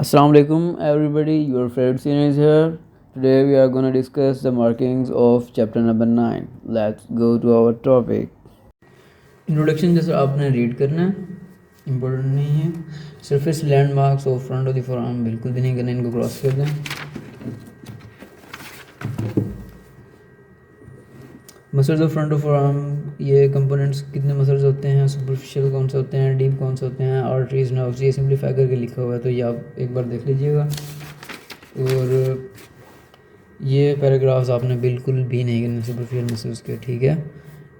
Assalamu alaikum everybody, your favorite senior is here. Today we are going to discuss the markings of chapter number 9. Let's go to our topic. Introduction जैसे आपने read करना है, important नहीं है. Surface landmarks of front of the forearm बिल्कुल भी नहीं करना, इनको क्रॉस कर दें. Muscles of front of forearm, ये कंपोनेंट्स कितने मसल्स होते हैं, सुपरफिशियल कौन से होते हैं, डीप कौन से होते हैं, आर्टरीज, नर्व्स, ये सिंपलीफाई करके लिखा हुआ है, तो ये आप एक बार देख लीजिएगा. और ये पैराग्राफ्स आपने बिल्कुल भी नहीं करने सुपरफिशियल मसल्स के, ठीक है.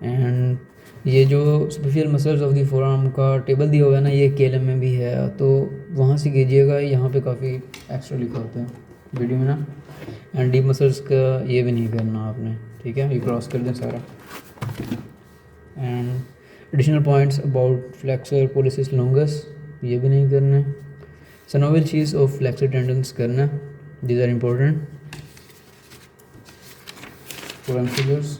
एंड ये जो superficial muscles of the forearm का टेबल दिया हुआ है ना, ये केएलएम में भी है, तो वहाँ से कीजिएगा. यहाँ पे काफ़ी एक्स्ट्रा लिखा होता है वीडियो में ना. एंड डीप मसल्स का ये भी नहीं करना आपने, ठीक है, ये क्रॉस कर दें सारा. And additional points about flexor pollicis longus, ये भी नहीं करना. Synovial sheath of flexor tendons करना, these are important for MCQs.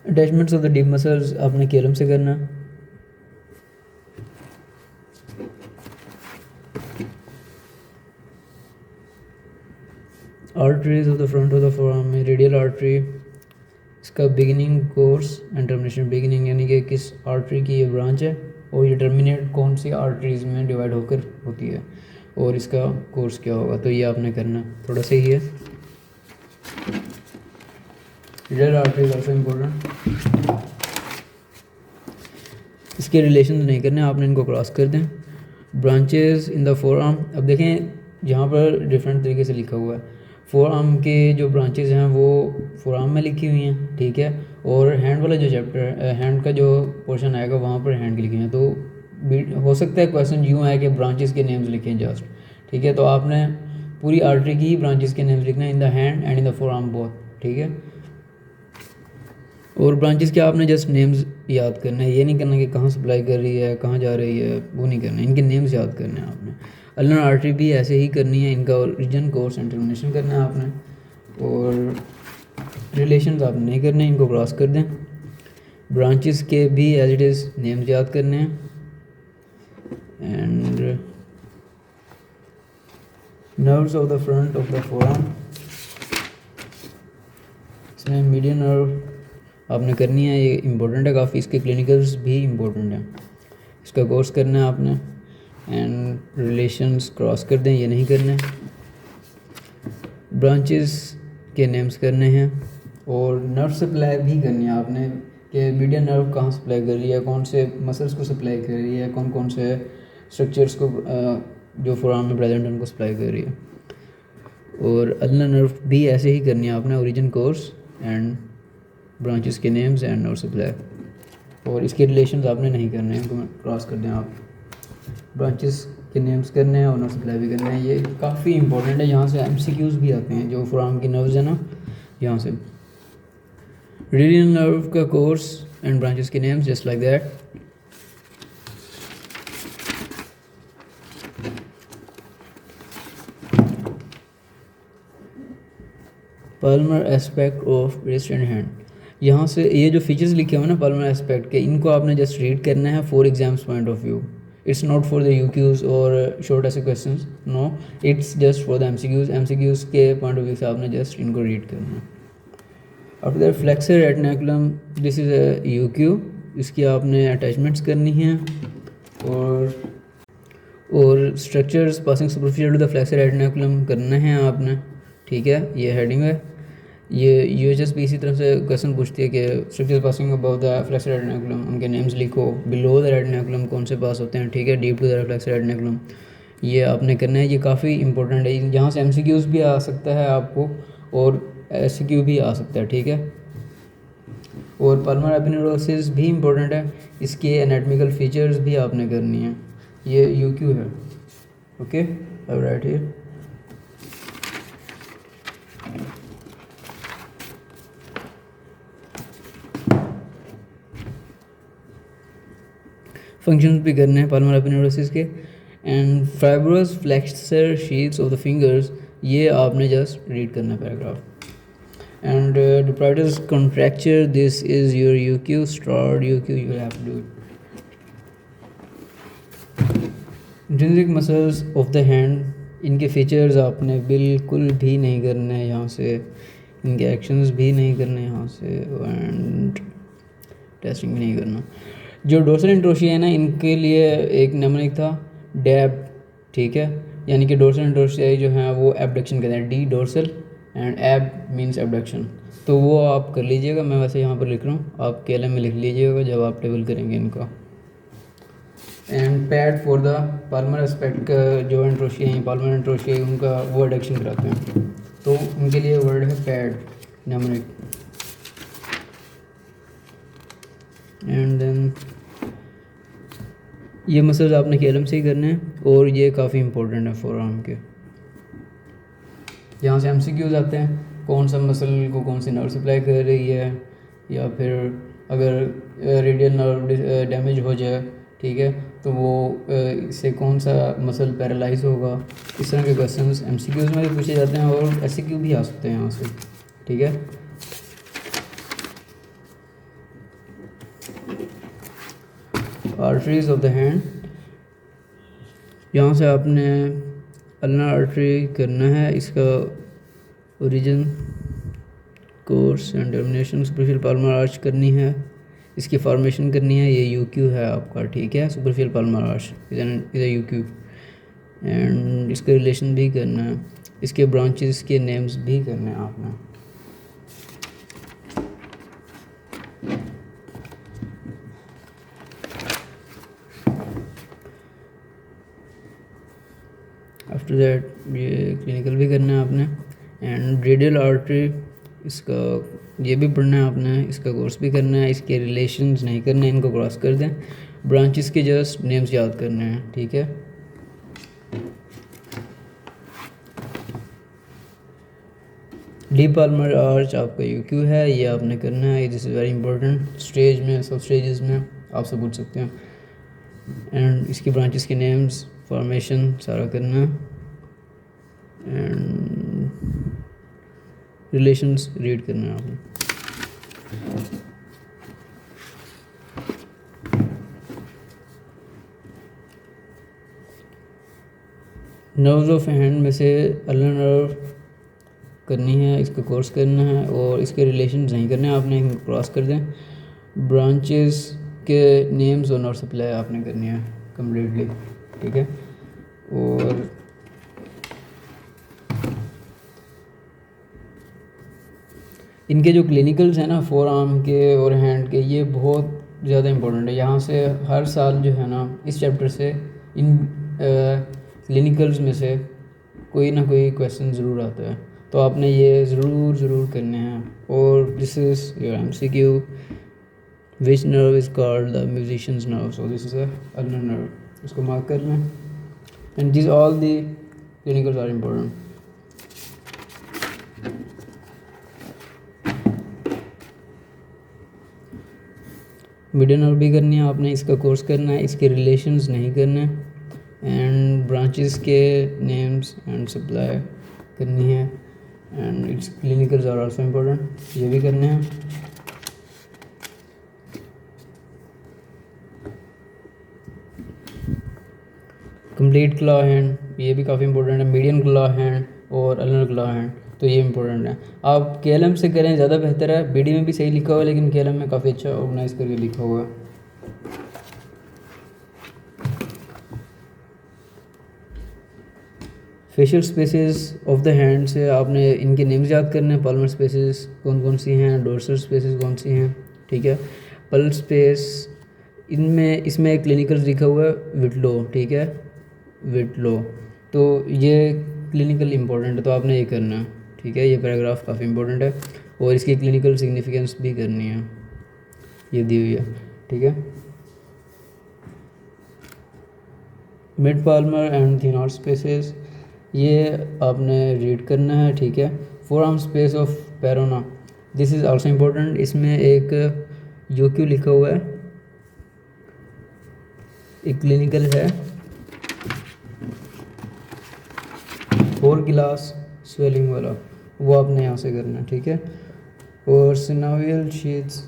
Attachments of the deep muscles आपने केलम से करना. Arteries of the front of the forearm में रेडियल आर्टरी, इसका beginning, course and termination. Beginning यानी कि किस आर्टरी की ये ब्रांच है, और ये टर्मिनेट कौन सी आर्टरीज में डिवाइड होकर होती है, और इसका कोर्स क्या होगा, तो ये आपने करना. थोड़ा सा ही है. Radial artery is also important. इसके रिलेशन नहीं करने, आपने इनको क्रॉस कर दें. ब्रांचेस इन द फोरआर्म, अब देखें यहाँ पर डिफरेंट तरीके से लिखा हुआ है. फोरआर्म के जो ब्रांचेस हैं वो फोरआर्म में लिखी हुई हैं, ठीक है, और हैंड वाला जो चैप्टर, हैंड का जो पोर्शन आएगा वहाँ पर हैंड की लिखी हैं. तो हो सकता है क्वेश्चन यूँ है कि ब्रांचेस के नेम्स लिखें जस्ट, ठीक है. तो आपने पूरी आर्टरी की ब्रांचेस के नेम्स लिखना है in the hand and in the forearm both, ठीक है. और ब्रांचेस के आपने जस्ट नेम्स याद करना है, ये नहीं करना कि कहाँ सप्लाई कर रही है, कहाँ जा रही है, वो नहीं करना. इनके नेम्स याद करने हैं आपने. अल्नर आर्टरी भी ऐसे ही करनी है, इनका ओरिजिन, कोर्स एंड टर्मिनेशन करना है आपने. और रिलेशंस आपने नहीं करने, इनको क्रॉस कर दें. ब्रांचेस के भी एज इट इज़ नेम्स याद करने हैं. And nerves of the front of the forearm, इसमें मीडियन नर्व आपने करनी है, ये इम्पोर्टेंट है काफ़ी. इसके क्लिनिकल्स भी इम्पोर्टेंट हैं, इसका कोर्स करना है आपने. एंड रिलेशंस क्रॉस कर दें, ये नहीं करने. ब्रांचेस के नेम्स करने हैं. और नर्व सप्लाई भी करनी है आपने, कि मीडियन नर्व कहाँ सप्लाई कर रही है, कौन से मसल्स को सप्लाई कर रही है, कौन कौन से स्ट्रक्चर्स को जो फोरआर्म में प्रेजेंट है उनको सप्लाई कर रही है. और अल्नर नर्व भी ऐसे ही करनी है आपने, ओरिजिन, कोर्स एंड ब्रांचेस के नेम्स एंड नर्व सप्लाई. और इसके रिलेशंस आपने नहीं करने हैं, इनको क्रॉस कर दें आप. ब्रांचेस के नेम्स करने हैं और नर्व सप्लाई भी करने हैं. ये काफ़ी इंपॉर्टेंट है, यहाँ से एमसीक्यूज भी आते हैं जो फोरआर्म की नर्व्स है ना, यहाँ से. रेडियल नर्व का कोर्स एंड ब्रांचेस के names just like that. Palmer aspect of wrist and hand, यहाँ से ये जो फीचर्स लिखे हुए हैं ना पाल्मर एस्पेक्ट के, इनको आपने जस्ट रीड करना है for exams point of view. It's not for the UQs और शॉर्ट ऐसे questions, no, it's just for the MCQs. MCQs के पॉइंट ऑफ व्यू से आपने जस्ट इनको रीड करना है. After that flexor retinaculum, this is a UQ, इसकी आपने अटैचमेंट्स करनी है. और structures passing superficial to the flexor retinaculum करना है आपने, ठीक है. ये हेडिंग है. ये यूएचएस भी इसी तरह से क्वेश्चन पूछती है कि structures passing about the flexor retinaculum, उनके नेम्स लिखो. बिलो द रेटिकुलम कौन से पास होते हैं, ठीक है. Deep to the flexor retinaculum, ये आपने करना है. ये काफ़ी इंपॉर्टेंट है, यहाँ से एमसीक्यूज भी आ सकता है आपको और एसक्यू भी आ सकता है, ठीक है. और पाल्मर एपिनेरोसिस भी इम्पोर्टेंट है, इसके एनाटॉमिकल फीचर्स भी आपने करनी है. ये यूक्यू है, ओके, राइट हियर. फंक्शंस भी करने हैं पाल्मर एपिनेरोसिस के. And fibrous flexor sheets of the fingers, ये आपने जस्ट रीड करना है paragraph. and the practice contracture, this is your UQ, start UQ, you have to do it. Intrinsic muscles of the hand, इनके features आपने बिल्कुल भी नहीं करने हैं यहाँ से, इनके एक्शंस भी नहीं करने यहाँ से, एंड टेस्टिंग भी नहीं करना। जो डोर्सल इंट्रोशिया है ना, इनके लिए एक नेमोनिक था डैब, ठीक है, यानी कि डोर्सल इंट्रोशिया जो है वो एबडक्शन कहते हैं, डी डोर्सल एंड एब मींस एबडक्शन, तो वो आप कर लीजिएगा। मैं वैसे यहाँ पर लिख रहा हूँ, आप केएलएम में लिख लीजिएगा जब आप टेबल करेंगे इनका। And pad for the Palmer aspect का जो इंट्रोशिया है, पाल्मर इंट्रोशिया उनका वो एडक्शन कराते हैं, तो उनके लिए वर्ड है पैड नेमोनिक। एंड देन ये मसल्स आपने केएलएम से ही करने हैं, और ये काफ़ी इंपॉर्टेंट है फोर आर्म के। यहाँ से एमसीक्यूज आते हैं, कौन सा मसल को कौन सी नर्व सप्लाई कर रही है, या फिर अगर रेडियल नर्व डैमेज हो जाए, ठीक है, तो वो इससे कौन सा मसल पैरालाइज होगा। इस तरह के क्वेश्चंस एमसीक्यूज में भी पूछे जाते हैं, और एससीक्यू भी आ सकते हैं यहाँ से, ठीक है। आर्टरीज ऑफ द हैंड, यहाँ से आपने अल्नर आर्टरी करना है, इसका origin, course and termination, superficial Palmer arch करनी है, इसकी फॉर्मेशन करनी है, ये यूक्यू है आपका, ठीक है, सुपरफिशियल पाल्मर आर्च इधर यूक्यू, एंड इसका रिलेशन भी करना है, इसके ब्रांचेस के नेम्स भी करने हैं आपने। आफ्टर दैट ये क्लिनिकल भी करना है आपने, एंड रेडियल आर्टरी, इसका ये भी पढ़ना है आपने, इसका कोर्स भी करना है, इसके रिलेशंस नहीं करने, इनको क्रॉस कर दें, ब्रांचेस के जस्ट नेम्स याद करने हैं, ठीक है। डी पाल्मर आर्च आपका यूक्यू है, ये आपने करना है, this is very important, stage में सब स्टेजेस में आपसे पूछ सकते हैं, एंड इसकी ब्रांचेस के नेम्स, फॉर्मेशन सारा करना है, एंड रिलेशंस रीड करना है आपने। नर्व्स ऑफ हैंड में से अल्नर नर्व करनी है, इसका कोर्स करना है, और इसके रिलेशंस नहीं करने आपने, इनको क्रॉस कर दें। ब्रांचेस के नेम्स और नर्व सप्लाई आपने करनी है कम्प्लीटली, ठीक है। और इनके जो क्लिनिकल्स हैं ना फोर आर्म के और हैंड के, ये बहुत ज़्यादा इम्पोर्टेंट है। यहाँ से हर साल जो है ना इस चैप्टर से इन क्लिनिकल्स में से कोई ना कोई क्वेश्चन ज़रूर आता है, तो आपने ये ज़रूर करने हैं। और this is your MCQ, which nerve is called the musician's nerve, so this is ulnar nerve, इसको मार्क कर लें, and this all the clinicals are important. Median nerve भी करनी है आपने, इसका कोर्स करना है, इसके रिलेशंस नहीं करने, एंड ब्रांचेस के नेम्स एंड सप्लाई करनी है, and its clinicals are also important, ये भी करने हैं। कंप्लीट क्लॉ हैंड, ये भी काफ़ी इंपॉर्टेंट है, मीडियन क्लॉ हैंड और अल्नर क्लॉ हैंड, तो ये इंपॉर्टेंट है। आप केएलएम से करें ज़्यादा बेहतर है, बीडी में भी सही लिखा हुआ है, लेकिन केएलएम में काफ़ी अच्छा ऑर्गेनाइज करके लिखा हुआ है। Facial spaces of the hand से आपने इनके नेम्स याद करने हैं, पाल्मर स्पेसेस कौन कौन सी हैं, डोर्सल स्पेसेस कौन सी हैं, ठीक है। पल्स स्पेस, इनमें इसमें एक क्लिनिकल लिखा हुआ है विटलो, ठीक है, विटलो, तो ये क्लिनिकल इंपॉर्टेंट है, तो आपने ये करना है, ठीक है। ये पैराग्राफ काफ़ी इंपॉर्टेंट है, और इसकी क्लिनिकल सिग्निफिकेंस भी करनी है, ये दी हुई है, ठीक है। Mid palmar and thenar spaces, ये आपने रीड करना है, ठीक है। Forearm space of Parona, this is also important, इसमें एक यूक्यू लिखा हुआ है, एक क्लिनिकल है, 4 गिलास स्वेलिंग वाला, वो आपने यहाँ से करना है, ठीक है। और सिनोवियल शीट्स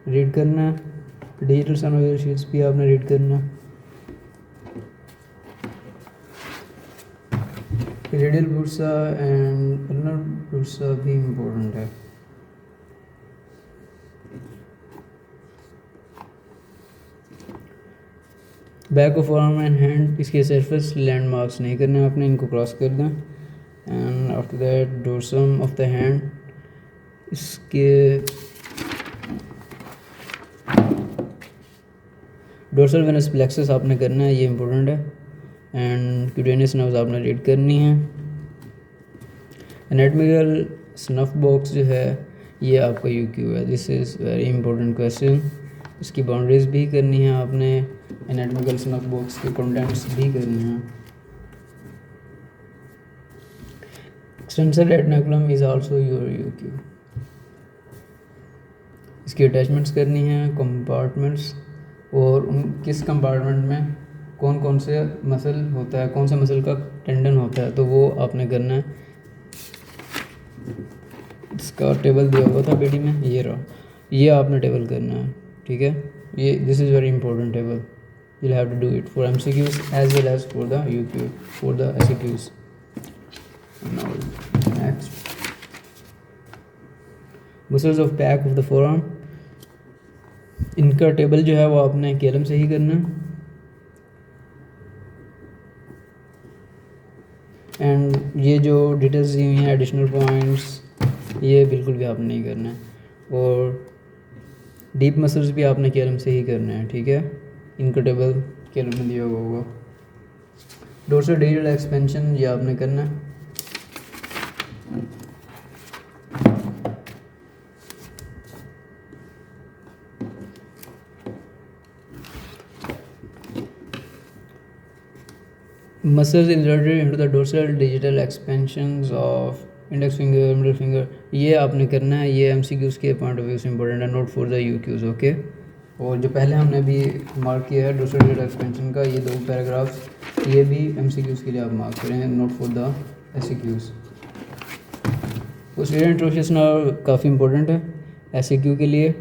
रीड करना है, डिजिटल सिनोवियल शीट्स भी आपने रीड करना है। Radial Bursa and ulnar Bursa भी इम्पोर्टेंट है। Back of arm and hand, इसके सरफेस लैंडमार्क्स नहीं करने आपने, इनको क्रॉस कर दें। And after that dorsum of the hand, इसके डोर्सल वेनस प्लेक्सस आपने करना है, ये इम्पोर्टेंट है। एंड क्यूटेनियस नर्व्स आपने रीड करनी है। एनाटॉमिकल स्नफ बॉक्स जो है ये आपका यूक्यू है, this is very important question. इसकी बाउंड्रीज भी करनी है आपने, एनाटॉमिकल स्नफ बॉक्स के कंटेंट्स भी करने हैं। Extensor retinaculum is also your UQ. इसकी अटैचमेंट्स करनी है, कंपार्टमेंट्स, और उन किस कंपार्टमेंट में कौन कौन से मसल होता है, कौन से मसल का टेंडन होता है, तो वो आपने करना है। इसका टेबल दिया हुआ था पीडी में, ये रहा, ये आपने टेबल करना है, ठीक है। ये this is very important table, you'll have to do it for MCQs as well as for the UQ, for the SCQs. Now next, muscles of back of the forearm, इनका टेबल जो है वो आपने केलम से ही करना है। एंड ये जो डिटेल्स दी हुई हैं, एडिशनल पॉइंट्स, ये बिल्कुल भी आपने नहीं करना है। और डीप मसल्स भी आपने केलम से ही करना है, ठीक है। इनका टेबल केलम में दिया हुआ होगा। डोर्सल डिजिटल एक्सपेंशन ये आपने करना है। Muscles inserted into the dorsal digital expansions of index finger, middle finger, ये आपने करना है। ये एमसीक्यूज़ के पॉइंट ऑफ व्यू से इंपॉर्टेंट है, नोट फॉर द यूक्यूज़, ओके। और जो पहले हमने अभी मार्क किया है डोर्सल डिजिटल एक्सपेंशन का, ये 2 पैराग्राफ्स, ये भी एमसीक्यूज़ के लिए आप मार्क करें, note for the SCQs. Posterior interosseous nerve काफ़ी इंपॉर्टेंट है एससीक्यू के लिए।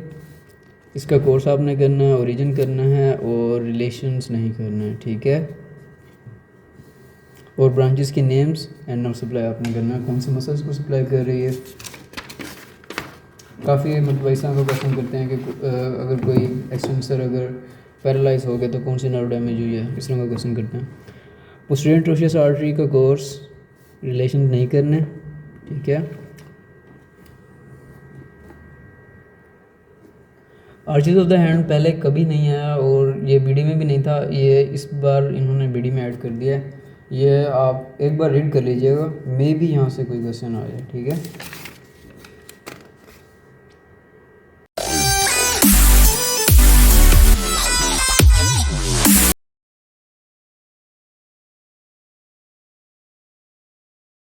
इसका कोर्स आपने करना है, ओरिजिन करना है और रिलेशंस नहीं करना है, ठीक है। और ब्रांचेस की नेम्स एंड नर्व सप्लाई आपने करना है, कौन से मसल्स को सप्लाई कर रही है। काफ़ी मतलब इस तरह का क्वेश्चन करते हैं कि अगर कोई एक्सटेंसर अगर पैरालाइज हो गया तो कौन सी नर्व डैमेज हुई है, इस तरह का क्वेश्चन करते हैं। पोस्टीरियर एंट्रोशियस आर्टरी का कोर्स रिलेशन नहीं करने, ठीक है। आर्चेज ऑफ द हैंड पहले कभी नहीं आया और ये बीडी में भी नहीं था, ये इस बार इन्होंने बीडी में ऐड कर दिया है। ये आप एक बार रीड कर लीजिएगा, मे भी यहाँ से कोई क्वेश्चन आ जाए, ठीक है।